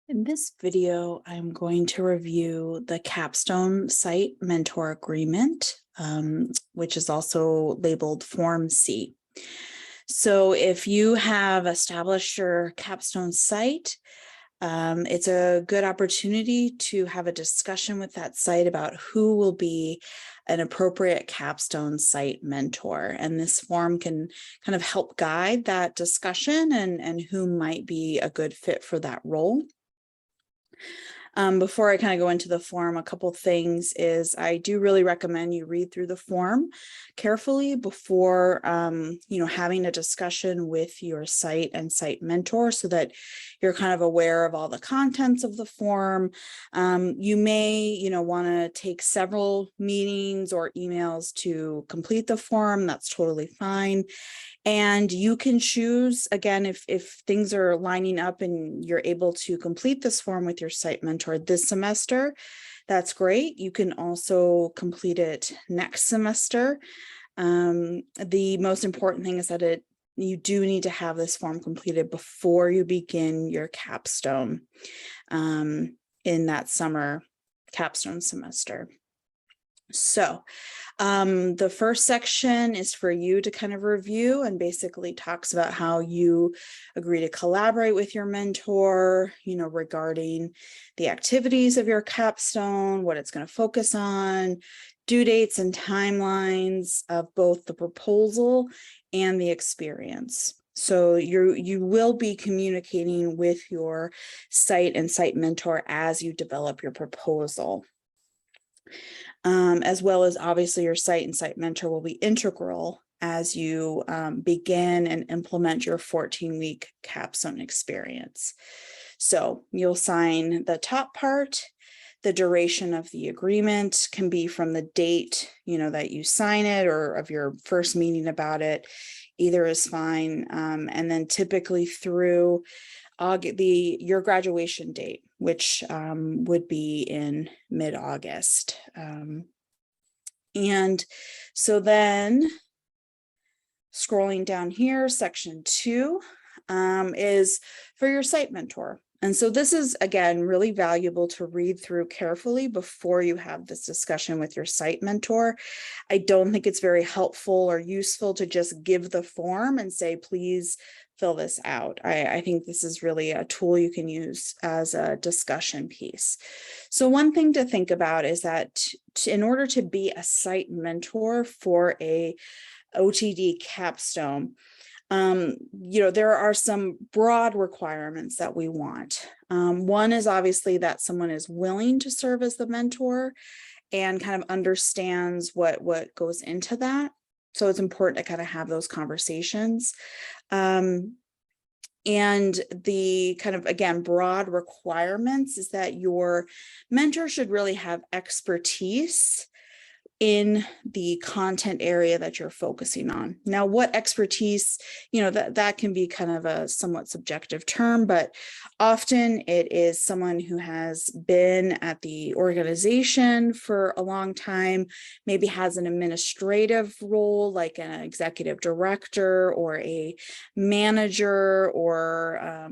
In this video, I'm going to review the Capstone Site Mentor Agreement, which is also labeled Form C. So if you have established your Capstone site, it's a good opportunity to have a discussion with that site about who will be an appropriate Capstone site mentor. And this form can kind of help guide that discussion and who might be a good fit for that role. Before I kind of go into the form, a couple things is I do really recommend you read through the form carefully before, having a discussion with your site and site mentor so that you're kind of aware of all the contents of the form. You may, want to take several meetings or emails to complete the form. That's totally fine. And you can choose, again, if things are lining up and you're able to complete this form with your site mentor this semester, that's great. You can also complete it next semester. The most important thing is that you do need to have this form completed before you begin your capstone in that summer capstone semester. So the first section is for you to kind of review and basically talks about how you agree to collaborate with your mentor, regarding the activities of your capstone, what it's going to focus on, due dates and timelines of both the proposal and the experience. So you will be communicating with your site and site mentor as you develop your proposal. As well as obviously your site and site mentor will be integral as you begin and implement your 14-week capstone experience. So you'll sign the top part. The duration of the agreement can be from the date, that you sign it or of your first meeting about it. Either is fine. And then typically through your graduation date, which would be in mid-August. And so then scrolling down here, section 2 is for your site mentor. And so this is, again, really valuable to read through carefully before you have this discussion with your site mentor. I don't think it's very helpful or useful to just give the form and say, please fill this out. I think this is really a tool you can use as a discussion piece. So one thing to think about is that in order to be a site mentor for a OTD capstone, there are some broad requirements that we want. One is obviously that someone is willing to serve as the mentor and kind of understands what goes into that. So it's important to kind of have those conversations. And the kind of, again, broad requirements is that your mentor should really have expertise in the content area that you're focusing on. Now, what expertise, that can be kind of a somewhat subjective term, but often it is someone who has been at the organization for a long time, maybe has an administrative role like an executive director or a manager or,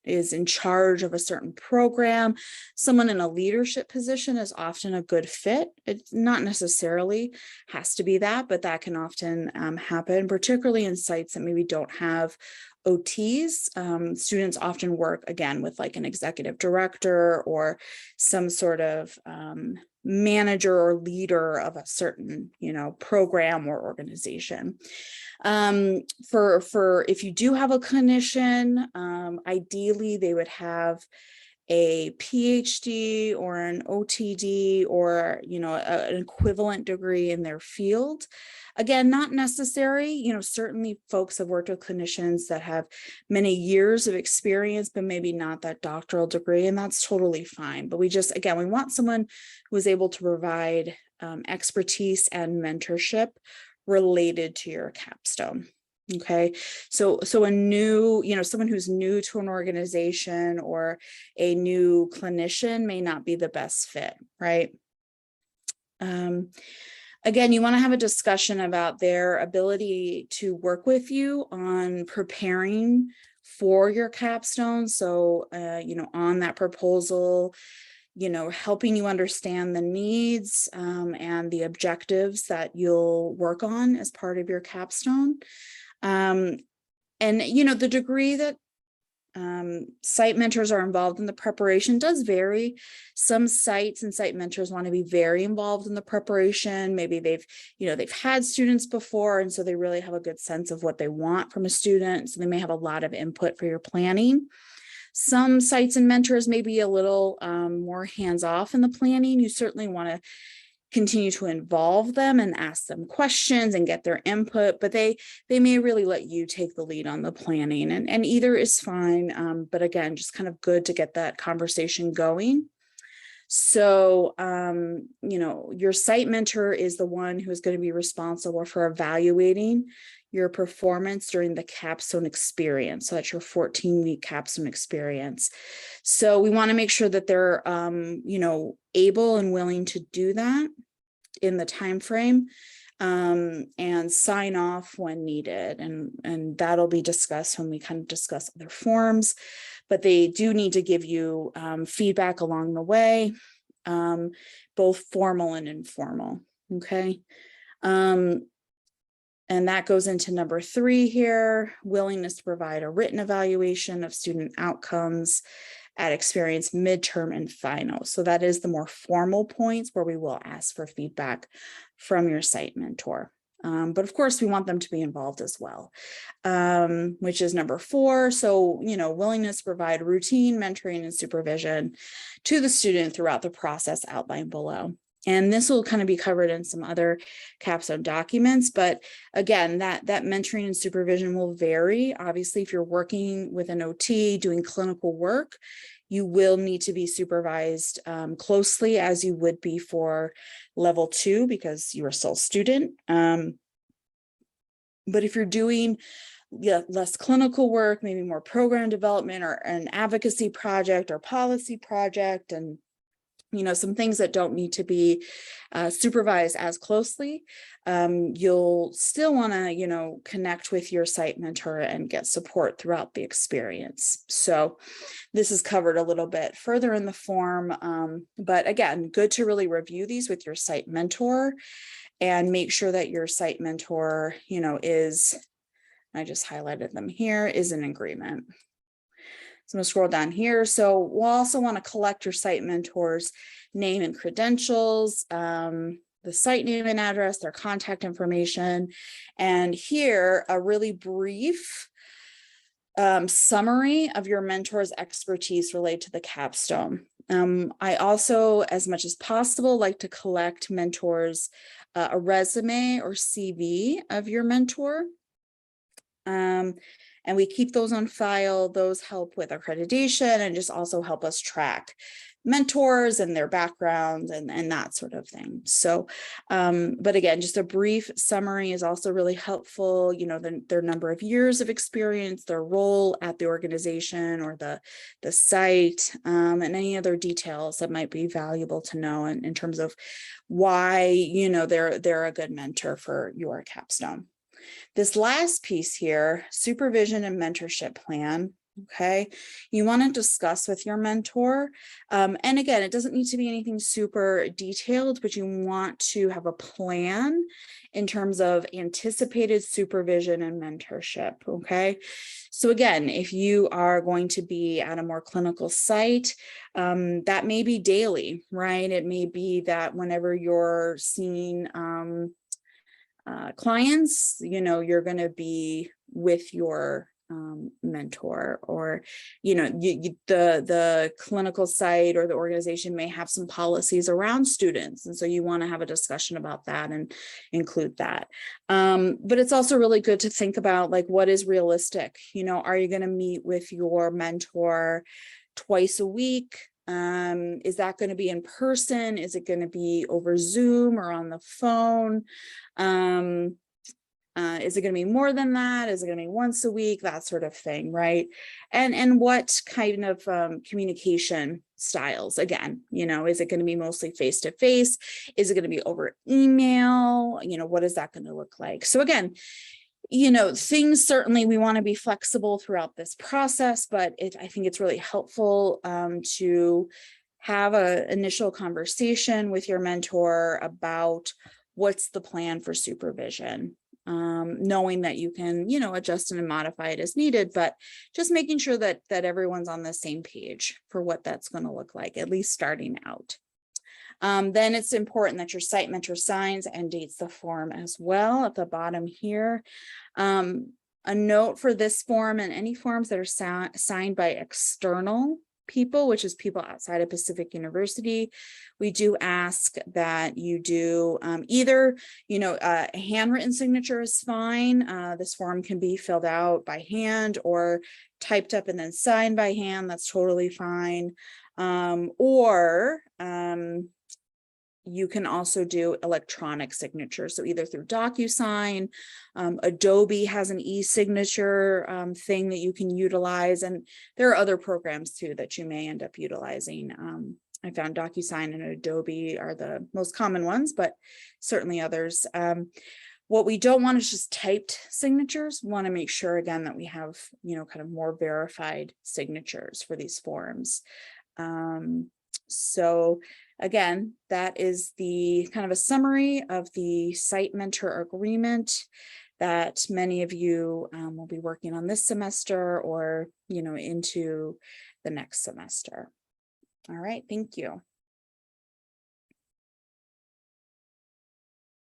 is in charge of a certain program. Someone in a leadership position is often a good fit. It not necessarily has to be that, but that can often happen, particularly in sites that maybe don't have OTs. Students often work, again, with like an executive director or some sort of manager or leader of a certain, program or organization. For if you do have a clinician, ideally they would have a PhD or an OTD or, an equivalent degree in their field. Again, not necessary, certainly folks have worked with clinicians that have many years of experience, but maybe not that doctoral degree, and that's totally fine. But we want someone who is able to provide expertise and mentorship related to your capstone. Okay, so a new, someone who's new to an organization or a new clinician may not be the best fit, right? Again, you want to have a discussion about their ability to work with you on preparing for your capstone. So, on that proposal, helping you understand the needs and the objectives that you'll work on as part of your capstone. And, the degree that site mentors are involved in the preparation does vary. Some sites and site mentors want to be very involved in the preparation. Maybe they've had students before, and so they really have a good sense of what they want from a student. So they may have a lot of input for your planning. Some sites and mentors may be a little more hands-off in the planning. You certainly want to continue to involve them and ask them questions and get their input, but they may really let you take the lead on the planning, and either is fine. But again, just kind of good to get that conversation going. So, your site mentor is the one who is going to be responsible for evaluating your performance during the capstone experience. So that's your 14-week capstone experience. So we want to make sure that they're, able and willing to do that in the time frame, and sign off when needed. And that'll be discussed when we kind of discuss other forms, but they do need to give you feedback along the way, both formal and informal. Okay. And that goes into number 3 here, willingness to provide a written evaluation of student outcomes at experience, midterm, and final. So that is the more formal points where we will ask for feedback from your site mentor. But of course, we want them to be involved as well, which is number 4. So, willingness to provide routine mentoring and supervision to the student throughout the process outlined below. And this will kind of be covered in some other capstone documents, but again, that mentoring and supervision will vary. Obviously, if you're working with an OT doing clinical work, you will need to be supervised closely as you would be for level 2 because you are still a student. But if you're doing less clinical work, maybe more program development or an advocacy project or policy project, and some things that don't need to be supervised as closely, you'll still want to, connect with your site mentor and get support throughout the experience. So this is covered a little bit further in the form, but again, good to really review these with your site mentor and make sure that your site mentor, I just highlighted them here, is in agreement. So I'm going to scroll down here. So we'll also want to collect your site mentor's name and credentials, the site name and address, their contact information, and here a really brief summary of your mentor's expertise related to the capstone. I also, as much as possible, like to collect mentors, a resume or CV of your mentor. And we keep those on file. Those help with accreditation and just also help us track mentors and their backgrounds and that sort of thing. So, but again, just a brief summary is also really helpful. Their number of years of experience, their role at the organization or the site, and any other details that might be valuable to know in terms of why, they're a good mentor for your capstone. This last piece here, supervision and mentorship plan. Okay, you want to discuss with your mentor. And again, it doesn't need to be anything super detailed, but you want to have a plan in terms of anticipated supervision and mentorship. Okay, so again, if you are going to be at a more clinical site, that may be daily, right? It may be that whenever you're seeing clients, you're going to be with your mentor, or the clinical site or the organization may have some policies around students, and so you want to have a discussion about that and include that. But it's also really good to think about, like, what is realistic. Are you going to meet with your mentor twice a week? Is that going to be in person? Is it going to be over Zoom or on the phone? Is it going to be more than that? Is it going to be once a week? That sort of thing, right? And what kind of communication styles? Again, is it going to be mostly face-to-face? Is it going to be over email? What is that going to look like? So again, things certainly we want to be flexible throughout this process, but I think it's really helpful to have an initial conversation with your mentor about what's the plan for supervision, knowing that you can, adjust and modify it as needed, but just making sure that everyone's on the same page for what that's going to look like, at least starting out. Then it's important that your site mentor signs and dates the form as well at the bottom here. A note for this form and any forms that are signed by external people, which is people outside of Pacific University, we do ask that you do either, a handwritten signature is fine. This form can be filled out by hand or typed up and then signed by hand. That's totally fine. Or you can also do electronic signatures. So either through DocuSign, Adobe has an e-signature thing that you can utilize. And there are other programs too that you may end up utilizing. I found DocuSign and Adobe are the most common ones, but certainly others. What we don't want is just typed signatures. We want to make sure again that we have, kind of more verified signatures for these forms. So again, that is the kind of a summary of the site mentor agreement that many of you will be working on this semester or, into the next semester. All right, thank you.